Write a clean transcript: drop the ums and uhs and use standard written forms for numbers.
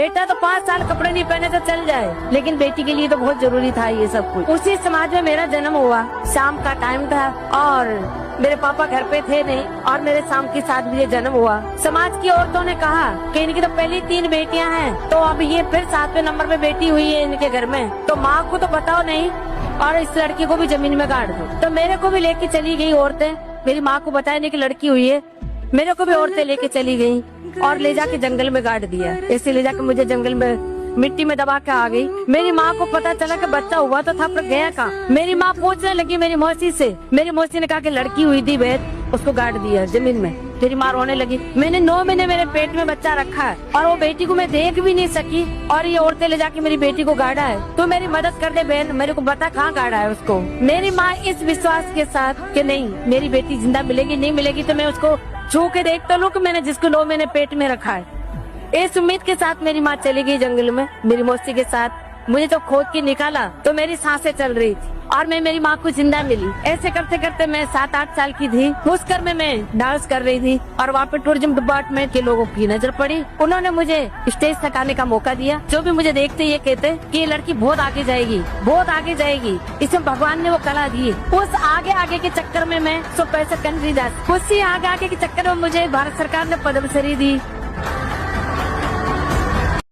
बेटा तो 5 साल कपड़े नहीं पहने तो चल जाए, लेकिन बेटी के लिए तो बहुत जरूरी था ये सब कुछ। उसी समाज में मेरा जन्म हुआ, शाम का टाइम था और मेरे पापा घर पे थे नहीं और मेरे शाम के 7 बजे जन्म हुआ। समाज की औरतों ने कहा कि इनकी तो पहली 3 बेटियां हैं, तो अब ये फिर 7वें नंबर पे बेटी हुई है इनके घर में, तो माँ को तो बताओ नहीं और इस लड़की को भी जमीन में गाड़ दो। तो मेरे को भी लेके चली गई औरतें, मेरी माँ को बताया नहीं कि लड़की हुई है, मेरे को भी औरतें लेके चली गई और ले जाके जंगल में गाड़ दिया। ऐसे ले जाके मुझे जंगल में मिट्टी में दबा के आ गई। मेरी माँ को पता चला कि बच्चा हुआ तो था पर गया कहाँ। मेरी माँ पूछने लगी मेरी मौसी से, मेरी मौसी ने कहा कि लड़की हुई थी बेद, उसको गाड़ दिया जमीन में। मेरी माँ रोने लगी। मैंने 9 महीने मेरे पेट में बच्चा रखा है और वो बेटी को मैं देख भी नहीं सकी और ये औरतें ले जाके मेरी बेटी को गाड़ा है। तो मेरी मदद कर दे बहन, मेरे को बता कहाँ गाड़ा है उसको। मेरी माँ इस विश्वास के साथ कि नहीं मेरी बेटी जिंदा मिलेगी, नहीं मिलेगी तो मैं उसको छू के देख तो लूं कि मैंने जिसको 9 महीने पेट में रखा है। इस उम्मीद के साथ मेरी माँ चली गई जंगल में मेरी मौसी के साथ। मुझे तो खोद के निकाला तो मेरी सांसें चल रही थी और मैं मेरी माँ को जिंदा मिली। ऐसे करते करते मैं 7-8 साल की थी। उस घर में मैं डांस कर रही थी और वहाँ पे टूरिज्म डिपार्टमेंट के लोगों की नजर पड़ी। उन्होंने मुझे स्टेज तक आने का मौका दिया। जो भी मुझे देखते ये कहते कि ये लड़की बहुत आगे जाएगी, बहुत आगे जाएगी, इसमें भगवान ने वो कला दी। उस आगे आगे के चक्कर में मैं 100 पैसा कंट्री जा, उसी आगे आगे के चक्कर में मुझे भारत सरकार ने पद्मश्री दी।